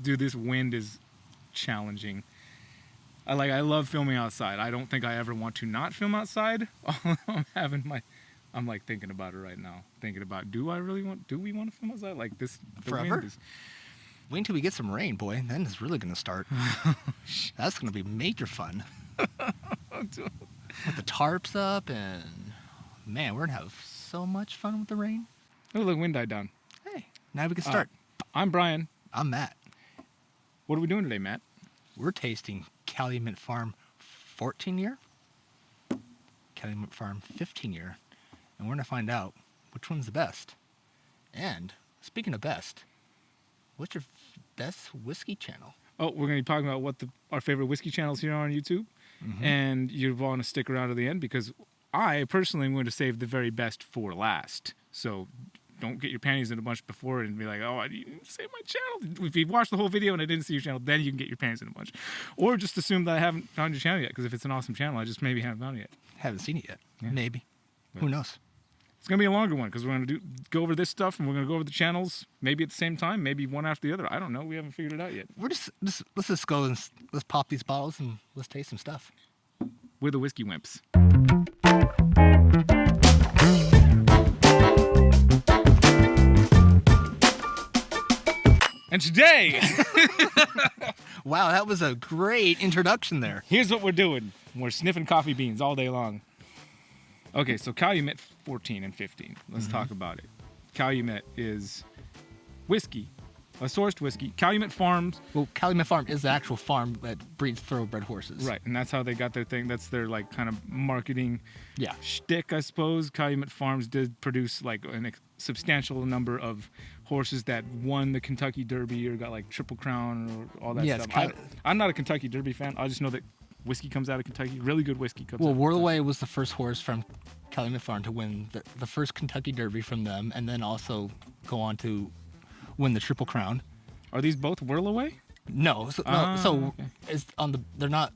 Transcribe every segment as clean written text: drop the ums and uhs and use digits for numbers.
Dude, this wind is challenging. I love filming outside. I don't think I ever want to not film outside. I'm like thinking about it right now. Thinking about, do we want to film outside? Like this, forever? Wait until we get some rain, boy. Then it's really going to start. That's going to be major fun. With the tarps up and, man, we're going to have so much fun with the rain. Oh, the wind died down. Hey, now we can start. I'm Brian. I'm Matt. What are we doing today, Matt? We're tasting Calumet Farm 14-year, Calumet Farm 15-year, and we're going to find out which one's the best. And, speaking of best, what's your best whiskey channel? Oh, we're going to be talking about what our favorite whiskey channels here are on YouTube. Mm-hmm. And you want to stick around to the end because I personally am going to save the very best for last. So don't get your panties in a bunch before and be like, oh, I didn't save my channel. If you watched the whole video and I didn't see your channel, then you can get your panties in a bunch. Or just assume that I haven't found your channel yet, because if it's an awesome channel, I just maybe haven't found it yet. Haven't seen it yet. Yeah. Maybe. But who knows? It's going to be a longer one because we're going to go over this stuff and we're going to go over the channels maybe at the same time, maybe one after the other. I don't know. We haven't figured it out yet. Let's just go and let's pop these bottles and let's taste some stuff. We're the Whiskey Wimps. And today... Wow, that was a great introduction there. Here's what we're doing. We're sniffing coffee beans all day long. Okay, so Calumet 14 and 15. Let's talk about it. Calumet is whiskey, a sourced whiskey. Calumet Farms. Well, Calumet Farm is the actual farm that breeds thoroughbred horses. Right, and that's how they got their thing. That's their like kind of marketing shtick, I suppose. Calumet Farms did produce like a substantial number of horses that won the Kentucky Derby or got like Triple Crown or all that stuff. I'm not a Kentucky Derby fan. I just know that whiskey comes out of Kentucky. Really good whiskey comes out of Kentucky. Whirlaway was the first horse from Calumet Farm to win the first Kentucky Derby from them, and then also go on to win the Triple Crown. Are these both Whirlaway? No. It's on the. They're not.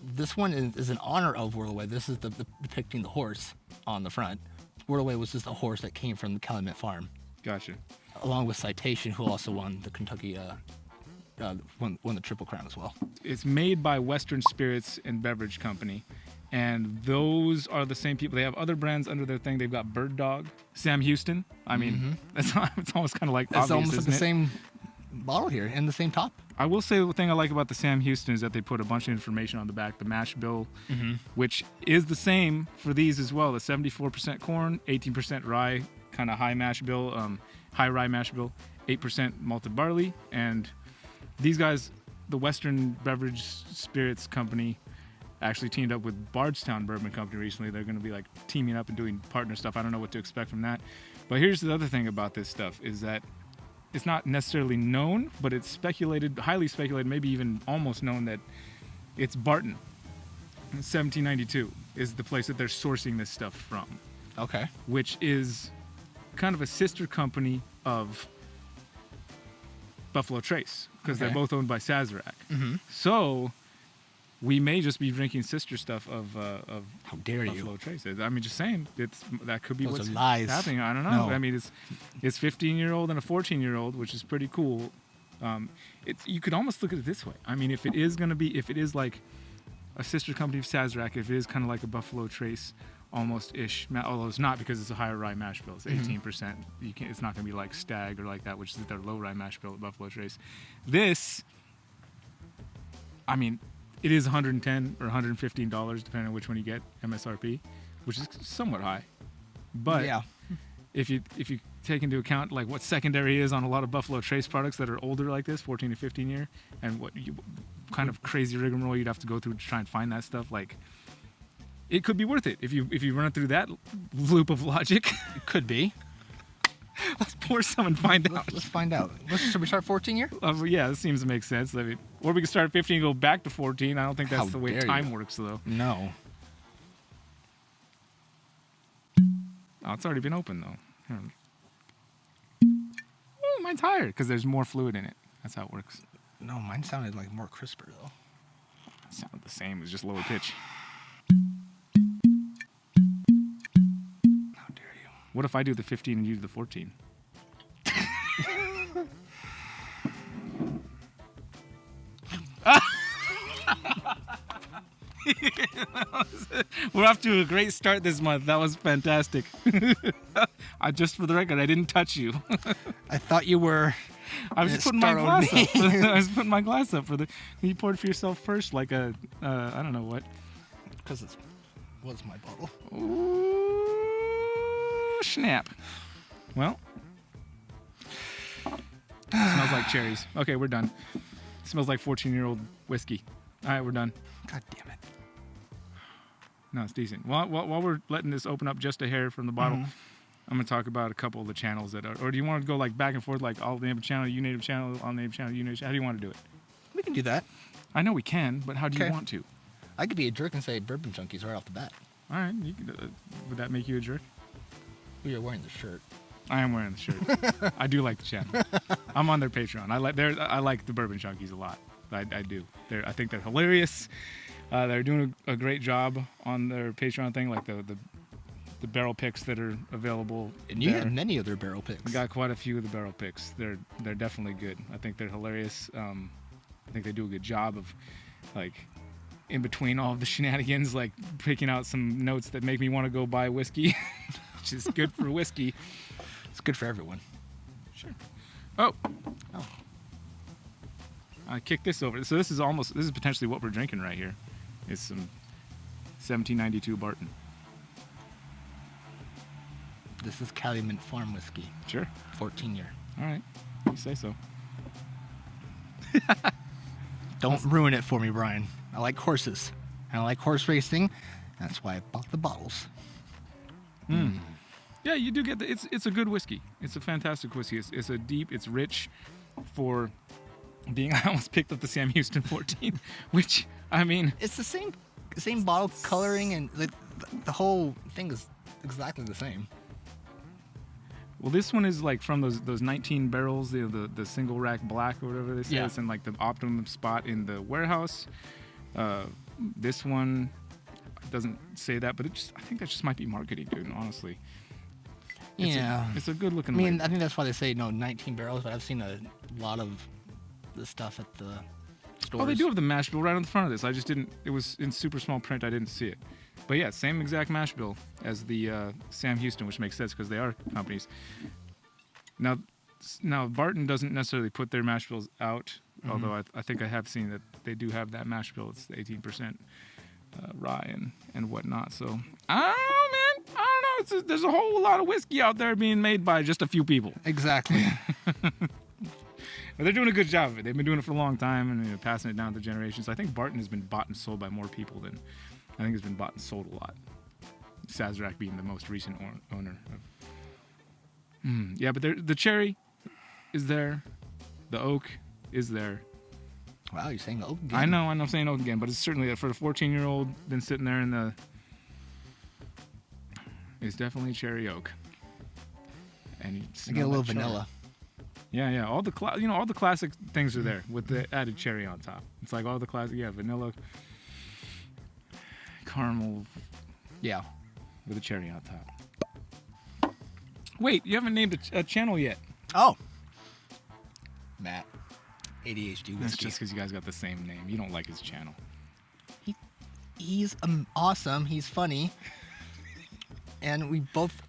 This one is in honor of Whirlaway. This is the depicting the horse on the front. Whirlaway was just a horse that came from the Calumet Farm. Gotcha. Along with Citation, who also won the Kentucky. Won the Triple Crown as well. It's made by Western Spirits and Beverage Company, and those are the same people. They have other brands under their thing. They've got Bird Dog, Sam Houston. I mean, it's almost kind of like obvious, almost isn't the it? Same bottle here and the same top. I will say the thing I like about the Sam Houston is that they put a bunch of information on the back, the mash bill, which is the same for these as well. The 74% corn, 18% rye, kind of high mash bill, high rye mash bill, 8% malted barley, and these guys, the Western Beverage Spirits Company, actually teamed up with Bardstown Bourbon Company recently. They're going to be like teaming up and doing partner stuff. I don't know what to expect from that. But here's the other thing about this stuff is that it's not necessarily known, but it's speculated, highly speculated, maybe even almost known that it's Barton. 1792 is the place that they're sourcing this stuff from. Okay. Which is kind of a sister company of Buffalo Trace, because they're both owned by Sazerac. So we may just be drinking sister stuff of how dare Buffalo you. Trace. I mean, just saying, that could be Those what's are lies. happening. I don't know. No. I mean, it's 15-year-old and a 14-year-old, which is pretty cool. You could almost look at it this way. I mean, if it is like a sister company of Sazerac, if it is kind of like a Buffalo Trace almost-ish, although it's not because it's a higher rye mash bill. It's 18%. It's not going to be like Stag or like that, which is their low rye mash bill at Buffalo Trace. This, I mean, it is $110 or $115, depending on which one you get, MSRP, which is somewhat high. But if you take into account like what secondary is on a lot of Buffalo Trace products that are older like this, 14 to 15 year, and what kind of crazy rigmarole you'd have to go through to try and find that stuff, like, it could be worth it if you run it through that loop of logic. It could be. Let's pour some and find out. Let's find out. Should we start 14 year? Yeah, this seems to make sense. I mean, or we can start at 15 and go back to 14. I don't think that's the way time works, though. No. Oh, it's already been open, though. Oh, mine's higher because there's more fluid in it. That's how it works. No, mine sounded like more crisper, though. It sounded the same. It was just lower pitch. How dare you? What if I do the 15 and you do the 14? We're off to a great start this month. That was fantastic. Just for the record, I didn't touch you. I thought you were. I was just putting my glass up. I was putting my glass up for the. You poured for yourself first, like a, I don't know what. Because it was my bottle. Ooh, snap. Well, smells like cherries. Okay, we're done. Smells like 14-year-old whiskey. All right, we're done. God damn it. No, it's decent. While we're letting this open up just a hair from the bottle, I'm going to talk about a couple of the channels that are, or do you want to go like back and forth, like I'll name a channel, you name a channel, I'll name a channel, you name a channel? How do you want to do it? We can do that. I know we can, but how do you want to? I could be a jerk and say Bourbon Junkies right off the bat. All right, you could, would that make you a jerk? Well, you're wearing the shirt. I am wearing the shirt. I do like the channel. I'm on their Patreon. I like the Bourbon Junkies a lot. I do. I think they're hilarious. They're doing a great job on their Patreon thing, like the barrel picks that are available. And you had many of their barrel picks. I got quite a few of the barrel picks. They're definitely good. I think they're hilarious. I think they do a good job of, like, in between all of the shenanigans, like picking out some notes that make me want to go buy whiskey, which is good for whiskey. It's good for everyone. Sure. Oh. I kicked this over. So this is potentially what we're drinking right here. It's some 1792 Barton. This is Calumet Farm whiskey. Sure. 14 year. All right. You say so. Don't ruin it for me, Brian. I like horses. And I like horse racing. That's why I bought the bottles. Yeah, you do get it's a good whiskey. It's a fantastic whiskey. It's a deep, it's rich for being. I almost picked up the Sam Houston 14, which, I mean, it's the same bottle coloring, and the whole thing is exactly the same. Well, this one is like from those 19 barrels, the single rack black or whatever they say. Yeah. It's in like the optimum spot in the warehouse. This one doesn't say that, but I think that just might be marketing, dude. Honestly. It's a good looking. I mean, I think that's why they say 19 barrels. But I've seen a lot of the stuff at the stores. Oh, they do have the mash bill right on the front of this. I just didn't. It was in super small print. I didn't see it. But yeah, same exact mash bill as the Sam Houston, which makes sense because they are companies. Now Barton doesn't necessarily put their mash bills out, although I think I have seen that they do have that mash bill. It's 18% rye and whatnot. So I don't know, man. I don't know. There's a whole lot of whiskey out there being made by just a few people. Exactly. But they're doing a good job of it. They've been doing it for a long time and passing it down to generations. I think Barton has been bought and sold by more people than I think it's been bought and sold a lot. Sazerac being the most recent owner. Yeah, but the cherry is there. The oak is there. Wow, you're saying oak again. I know I'm saying oak again, but it's certainly there. For a 14-year-old been sitting there in the... It's definitely cherry oak. And I get a little vanilla. Yeah. All the classic things are there with the added cherry on top. It's like all the classic, vanilla, caramel, with a cherry on top. Wait, you haven't named a channel yet. Oh, Matt, ADHD Whiskey. That's just because you guys got the same name. You don't like his channel. He's awesome. He's funny, and we both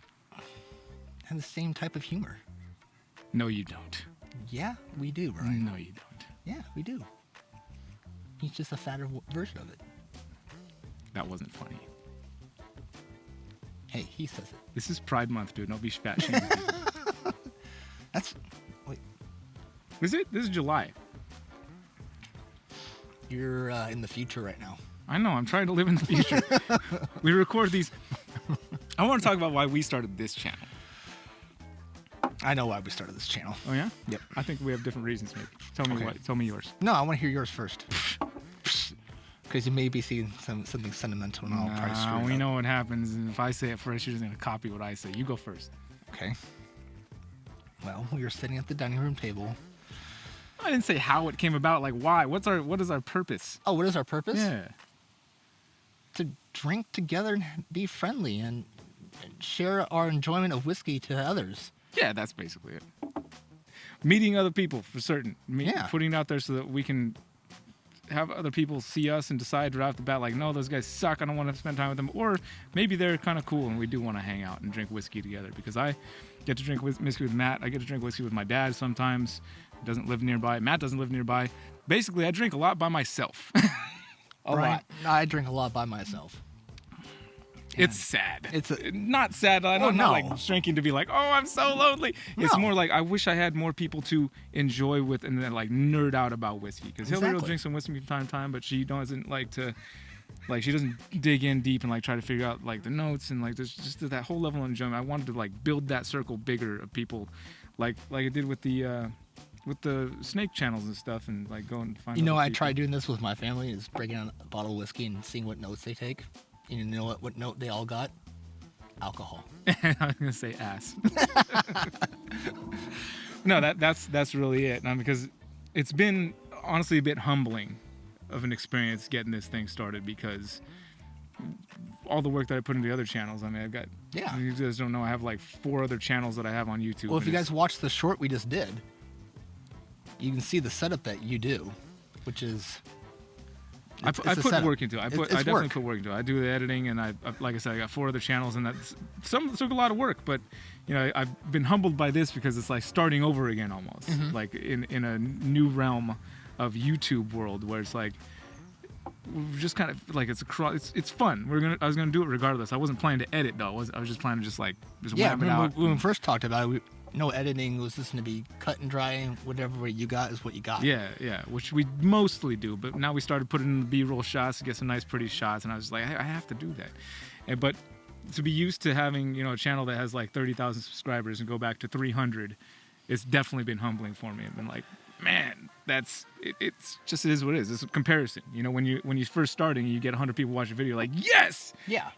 have the same type of humor. No, you don't. Yeah, we do, Brian. No, you don't. Yeah, we do. He's just a fatter version of it. That wasn't funny. Hey, he says it. This is Pride Month, dude. Don't be fat shaming people. Wait. Is it? This is July. You're in the future right now. I know. I'm trying to live in the future. We record these. I want to talk about why we started this channel. I know why we started this channel. Oh, yeah? Yep. I think we have different reasons, maybe. Tell me what. Tell me yours. No, I want to hear yours first. Because you may be seeing something sentimental, and I'll try to screw it up. We know what happens. And if I say it first, you're just going to copy what I say. You go first. Okay. Well, we were sitting at the dining room table. I didn't say how it came about. Like, why? What is our purpose? Oh, what is our purpose? Yeah. To drink together and be friendly and share our enjoyment of whiskey to others. Yeah, that's basically it. Meeting other people, for certain. Yeah. Putting it out there so that we can have other people see us and decide right off the bat, like, no, those guys suck. I don't want to spend time with them. Or maybe they're kind of cool and we do want to hang out and drink whiskey together. Because I get to drink whiskey with Matt. I get to drink whiskey with my dad sometimes. He doesn't live nearby. Matt doesn't live nearby. Basically, I drink a lot by myself. a lot. I drink a lot by myself. It's sad. It's not sad. I don't know, like drinking to be like, oh, I'm so lonely. No. It's more like I wish I had more people to enjoy with and then like nerd out about whiskey. Because Hillary will drink some whiskey from time to time, but she doesn't like to, like she doesn't dig in deep and like try to figure out like the notes and like there's just that whole level of enjoyment. I wanted to like build that circle bigger of people, like I did with the snake channels and stuff, and like go and find. I tried doing this with my family. Is breaking out a bottle of whiskey and seeing what notes they take. You know what note they all got? Alcohol. I was gonna say ass. No, that's really it. Because it's been honestly a bit humbling of an experience getting this thing started, because all the work that I put into the other channels. I mean, I've got. Yeah. You guys don't know. I have like 4 other channels that I have on YouTube. Well, if you guys watch the short we just did, you can see the setup that you do, which is. I put work into it. I definitely put work into it. I do the editing, and I like I said, I got 4 other channels, and that's took a lot of work. But I've been humbled by this because it's like starting over again almost, like in a new realm of YouTube world where it's like we're just kind of like it's fun. I was gonna do it regardless. I wasn't planning to edit though. I was just planning to just whap it out. When we first talked about it, no editing. It was just going to be cut and dry. Whatever you got is what you got. Yeah, which we mostly do. But now we started putting in the B-roll shots to get some nice, pretty shots. And I was like, I have to do that. But to be used to having, a channel that has like 30,000 subscribers and go back to 300, it's definitely been humbling for me. I've been like, man, it's just, it is what it is. It's a comparison. When you're first starting and you get 100 people watch a video, like, yes! Yeah.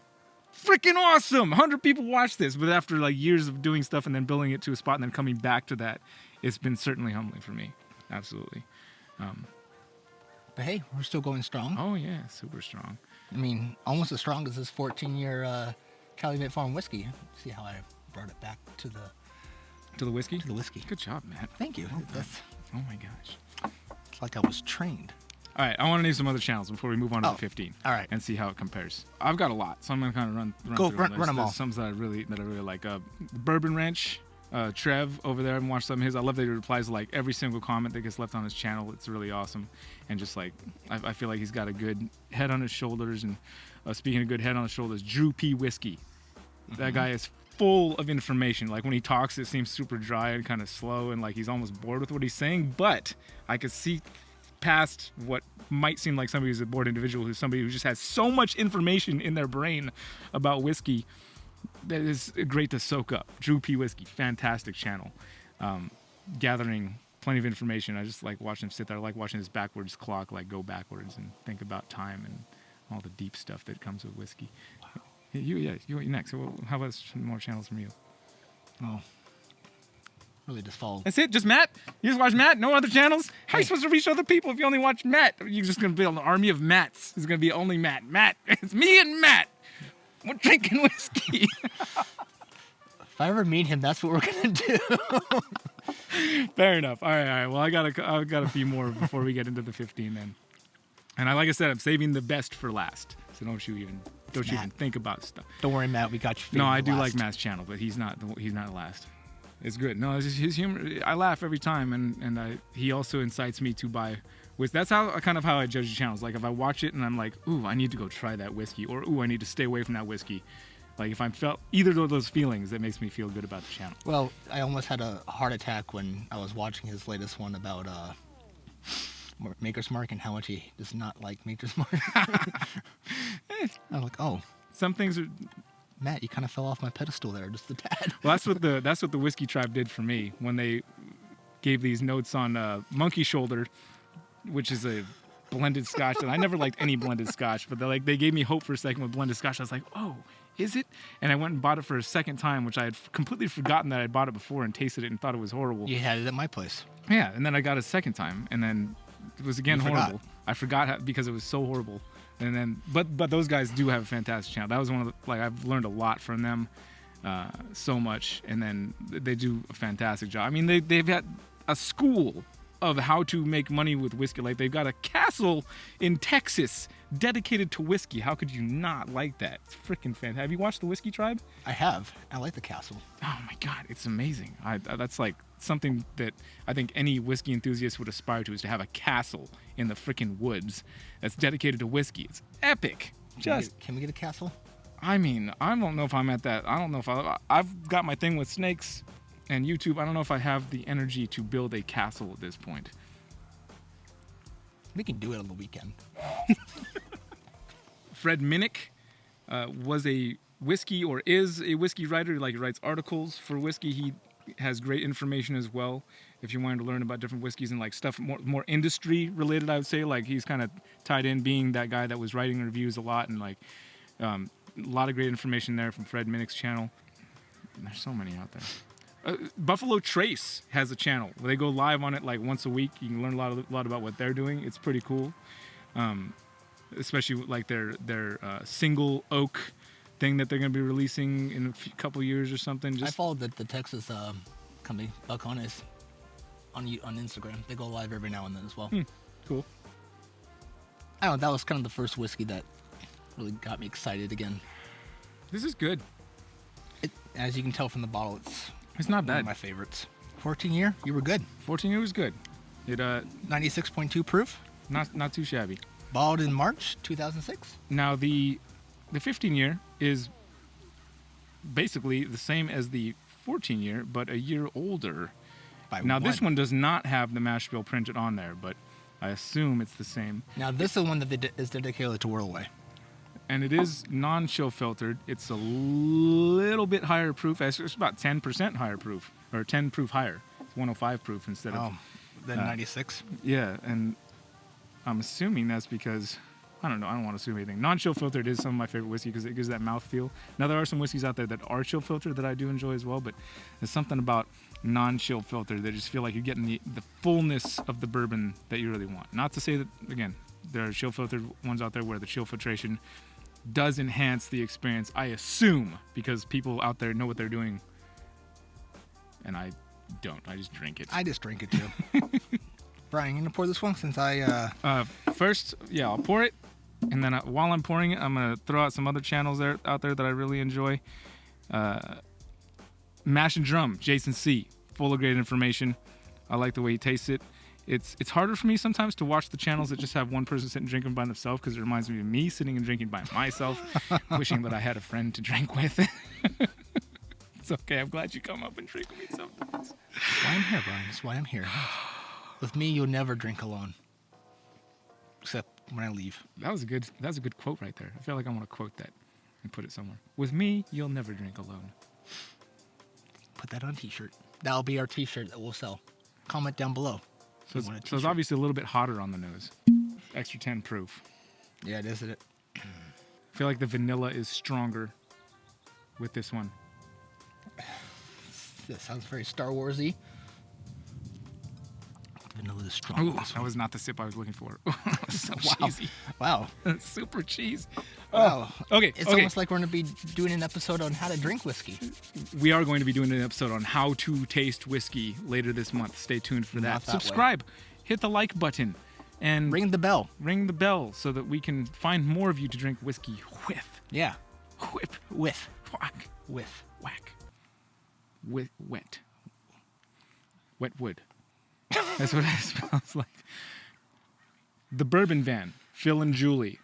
Freaking awesome! 100 people watch this, but after like years of doing stuff and then building it to a spot and then coming back to that, it's been certainly humbling for me. Absolutely. But hey, we're still going strong. Oh yeah, super strong. I mean, almost as strong as this 14-year Calumet Farm whiskey. See how I brought it back to the whiskey? To the whiskey. Good job, Matt. Thank you. Oh my gosh. It's like I was trained. All right, I want to name some other channels before we move on to the 15. All right. And see how it compares. I've got a lot, so I'm gonna kind of run them all. Some that I really like. Bourbon Wrench, Trev over there. I've watched some of his. I love that he replies to like every single comment that gets left on his channel. It's really awesome, and just like I feel like he's got a good head on his shoulders. And speaking of good head on his shoulders, Drew P. Whiskey. That guy is full of information. Like when he talks, it seems super dry and kind of slow, and like he's almost bored with what he's saying. But I could see past what might seem like somebody who's a bored individual, who's somebody who just has so much information in their brain about whiskey that is great to soak up. Drew P. Whiskey, fantastic channel. Gathering plenty of information. I just like watching him sit there. I like watching his backwards clock like go backwards and think about time and all the deep stuff that comes with whiskey. Wow. You next. So how about some more channels from you? Oh. Really just follow. That's it? Just Matt? You just watch Matt? No other channels? How are you supposed to reach other people if you only watch Matt? You're just going to build an army of Matts. It's going to be only Matt. Matt. It's me and Matt. We're drinking whiskey. If I ever meet him, that's what we're going to do. Fair enough. All right. Well, I got a few more before we get into the 15 then. And like I said, I'm saving the best for last. So don't you even think about stuff. Don't worry, Matt. We got you. No, I do like Matt's channel, but he's not last. It's good. No, it's just his humor. I laugh every time, and he also incites me to buy whiskey. That's how I judge the channels. Like if I watch it and I'm like, ooh, I need to go try that whiskey, or ooh, I need to stay away from that whiskey. Like if I felt either of those feelings, that makes me feel good about the channel. Well, I almost had a heart attack when I was watching his latest one about Maker's Mark and how much he does not like Maker's Mark. I'm like, oh, some things are. Matt, you kind of fell off my pedestal there, just a tad. Well, that's what the Whiskey Tribe did for me when they gave these notes on Monkey Shoulder, which is a blended Scotch. And I never liked any blended Scotch, but they gave me hope for a second with blended Scotch. I was like, oh, is it? And I went and bought it for a second time, which I had completely forgotten that I bought it before and tasted it and thought it was horrible. You had it at my place. Yeah, and then I got it a second time, and then it was again horrible. I forgot because it was so horrible. And then, but those guys do have a fantastic channel. That was one of the, I've learned a lot from them, so much. And then they do a fantastic job. I mean, they've got a school of how to make money with whiskey. Like, they've got a castle in Texas dedicated to whiskey. How could you not like that? It's freaking fantastic. Have you watched the Whiskey Tribe? I have. I like the castle. Oh my God, it's amazing. That's like something that I think any whiskey enthusiast would aspire to, is to have a castle in the freaking woods that's dedicated to whiskey. It's epic. Can we get a castle? I mean, I don't know if I'm at that. I don't know if I've got my thing with snakes and YouTube. I don't know if I have the energy to build a castle at this point. We can do it on the weekend. Fred Minnick was a whiskey, or is a whiskey writer. Like, he writes articles for whiskey. He has great information as well. If you wanted to learn about different whiskeys and like stuff more industry related, I would say, like, he's kind of tied in, being that guy that was writing reviews a lot, and like a lot of great information there from Fred Minnick's channel. And there's so many out there. Buffalo Trace has a channel where they go live on it like once a week. You can learn a lot about what they're doing. It's pretty cool, especially like their single oak thing that they're going to be releasing in a couple years or something. I followed the Texas company, Balcones, on Instagram. They go live every now and then as well. Cool. I don't know, that was kind of the first whiskey that really got me excited again. This is good. As you can tell from the bottle, It's not one bad. of my favorites. 14-year, you were good. 14 year was good. It 96.2 proof. not too shabby. Bottled in March 2006. Now the 15 year is basically the same as the 14 year, but a year older. Now this one does not have the mash bill printed on there, but I assume it's the same. Now this is one that is dedicated to Whirlaway. And it is non-chill filtered. It's a little bit higher proof. It's about 10% higher proof, or 10 proof higher. It's 105 proof instead of... Then 96. Yeah, and I'm assuming that's because... I don't know. I don't want to assume anything. Non-chill filtered is some of my favorite whiskey because it gives that mouthfeel. Now, there are some whiskeys out there that are chill filtered that I do enjoy as well, but there's something about non-chill filtered that just feel like you're getting the fullness of the bourbon that you really want. Not to say that, again, there are chill filtered ones out there where the chill filtration does enhance the experience, I assume, because people out there know what they're doing, and I don't. I just drink it. I just drink it too. Brian, you gonna pour this one since I... First, yeah, I'll pour it, and then while I'm pouring it, I'm gonna throw out some other channels out there that I really enjoy. Mash and Drum, Jason C, full of great information. I like the way he tastes it. It's harder for me sometimes to watch the channels that just have one person sitting drinking by themselves, because it reminds me of me sitting and drinking by myself, wishing that I had a friend to drink with. It's okay. I'm glad you come up and drink with me sometimes. That's why I'm here, Brian. That's why I'm here. With me, you'll never drink alone. Except when I leave. That was a good quote right there. I feel like I want to quote that and put it somewhere. With me, you'll never drink alone. Put that on a t-shirt. That'll be our t-shirt that we'll sell. Comment down below. So it's obviously a little bit hotter on the nose. Extra 10 proof. Yeah, it is, isn't it? I feel like the vanilla is stronger with this one. This sounds very Star Wars-y. Vanilla is strong. Ooh, that was not the sip I was looking for. So cheesy. Wow. Super cheese. Wow. Okay. It's almost like we're going to be doing an episode on how to drink whiskey. We are going to be doing an episode on how to taste whiskey later this month. Stay tuned for that. Subscribe. Hit the like button. And ring the bell. Ring the bell so that we can find more of you to drink whiskey with. Yeah. Whip. With. Whack. With. Whack. With wet. Wet wood. That's what it smells like. The Bourbon Van, Phil and Julie.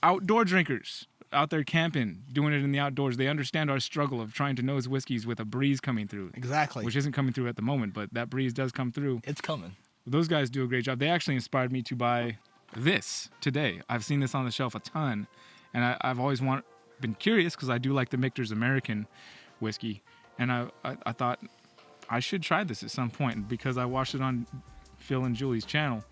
Outdoor drinkers out there camping, doing it in the outdoors. They understand our struggle of trying to nose whiskeys with a breeze coming through. Exactly. Which isn't coming through at the moment, but that breeze does come through. It's coming. Those guys do a great job. They actually inspired me to buy this today. I've seen this on the shelf a ton, and I've always been curious because I do like the Michter's American whiskey, and I thought I should try this at some point because I watched it on Phil and Julie's channel.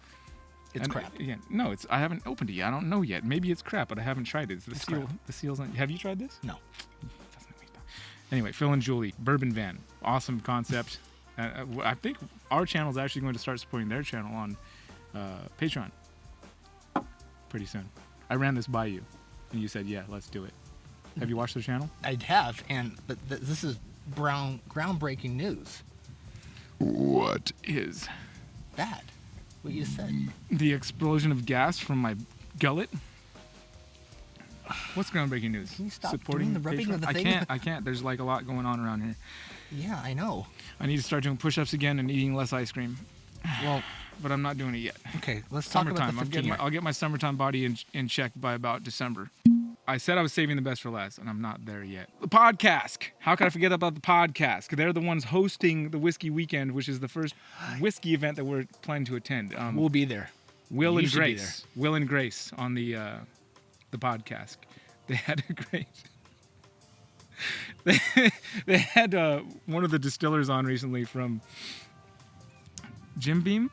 It's crap. Again, no, I haven't opened it yet. I don't know yet. Maybe it's crap, but I haven't tried it. It's crap. The seal's on. Have you tried this? No. Anyway, Phil and Julie, Bourbon Van, awesome concept. I think our channel is actually going to start supporting their channel on Patreon pretty soon. I ran this by you, and you said, "Yeah, let's do it." Have you watched their channel? I have, but this is groundbreaking news. What is bad. What you just said. The explosion of gas from my gullet. What's groundbreaking news? Can you stop Supporting doing the rubbing Patreon? of the thing? I can't. There's like a lot going on around here. Yeah, I know. I need to start doing push-ups again and eating less ice cream. Well, But I'm not doing it yet. okay, let's talk about the Summertime. 15 year. I'll get my summertime body in check by about December. I said I was saving the best for last, and I'm not there yet. The podcast. How could I forget about the podcast? They're the ones hosting the Whiskey Weekend, which is the first whiskey event that we're planning to attend. We'll be there. Will You and should be Grace. Will and Grace on the podcast. They had a great. They had one of the distillers on recently from Jim Beam.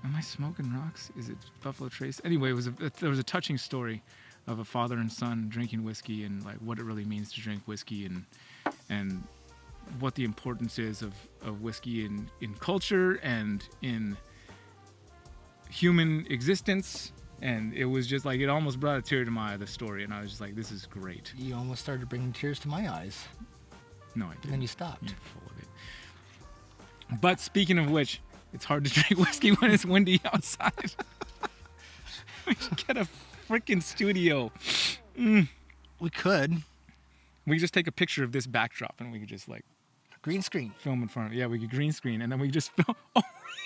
Am I smoking rocks? Is it Buffalo Trace? Anyway, there was a touching story of a father and son drinking whiskey and like what it really means to drink whiskey and what the importance is of whiskey in culture and in human existence. And it was just like, it almost brought a tear to my eye, the story. And I was just like, this is great. You almost started bringing tears to my eyes. No, I didn't. And then you stopped. You're full of it. But speaking of which, it's hard to drink whiskey when it's windy outside. We should get a freaking studio. We could. We could just take a picture of this backdrop and we could just like Green screen. film in front of it. Yeah, we could green screen and then we could just film. Oh,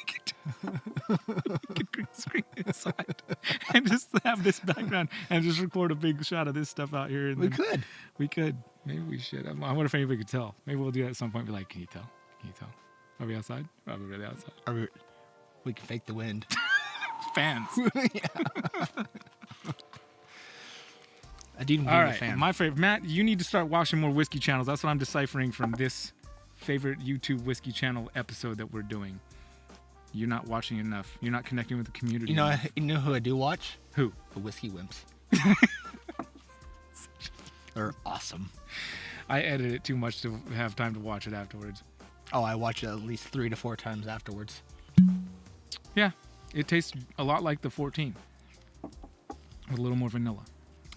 we could green screen inside and just have this background and just record a big shot of this stuff out here. And We then could. We could. Maybe we should. I wonder if anybody could tell. Maybe we'll do that at some point. Be like, can you tell? Can you tell? Are we outside? Are we really outside? Or we can fake the wind. Fans. I do need All a right. fan. My favorite. Matt, you need to start watching more whiskey channels. That's what I'm deciphering from this favorite YouTube whiskey channel episode that we're doing. You're not watching enough. You're not connecting with the community. You know enough. who I do watch? Who? The Whiskey Wimps. They're awesome. I edit it too much to have time to watch it afterwards. Oh, I watch it at least 3 to 4 times afterwards. Yeah. It tastes a lot like the 14 with a little more vanilla.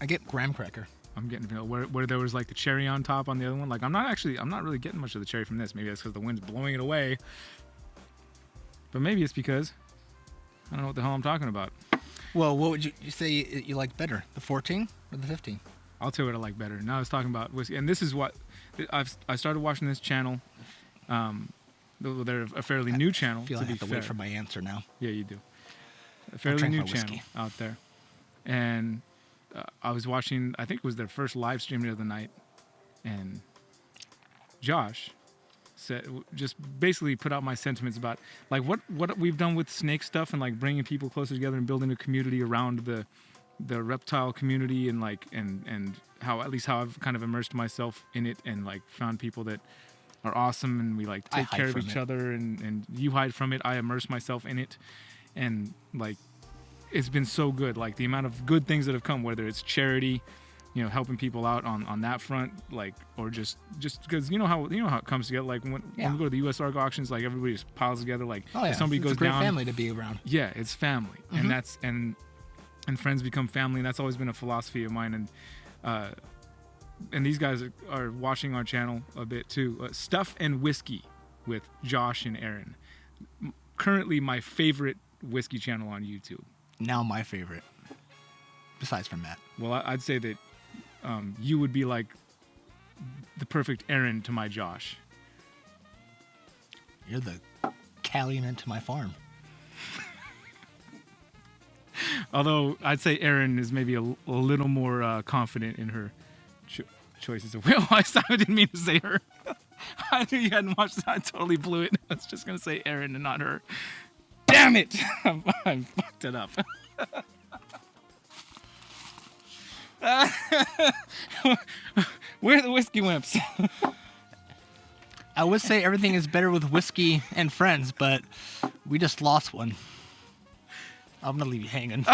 I get graham cracker. I'm getting vanilla. Where there was like the cherry on top on the other one. Like I'm not really getting much of the cherry from this. Maybe that's because the wind's blowing it away. But maybe it's because I don't know what the hell I'm talking about. Well, what would you say you like better, the 14 or the 15? I'll tell you what I like better. Now I was talking about whiskey, and this is what I started watching this channel. They're a fairly new channel. I feel to I be have to fair. wait for my answer now. Yeah, you do. A fairly drink new my channel whiskey. out there, and I was watching. I think it was their first live stream the other night, and Josh said, just basically put out my sentiments about like what we've done with snake stuff and like bringing people closer together and building a community around the reptile community and like and how at least how I've kind of immersed myself in it and like found people that are awesome and we like take care of each other and you hide from it, I immerse myself in it, and like it's been so good, like the amount of good things that have come, whether it's charity, you know, helping people out on that front, like, or just because you know how it comes together, like when we go to the US ARC auctions, like everybody just piles together, like if somebody it's goes a great down, family to be around. yeah, it's family. And that's and friends become family, and that's always been a philosophy of mine. And these guys are watching our channel a bit too. Stuff and Whiskey with Josh and Aaron, currently my favorite whiskey channel on YouTube. Now my favorite, besides from Matt. Well, I'd say that you would be like the perfect Aaron to my Josh. You're the Calumet to my farm. Although I'd say Erin is maybe a little more confident in her choices of will. I didn't mean to say her. I knew you hadn't watched that. I totally blew it. I was just going to say Erin and not her. Damn it! I fucked it up. We're the Whiskey Wimps. I would say everything is better with whiskey and friends, but we just lost one. I'm going to leave you hanging.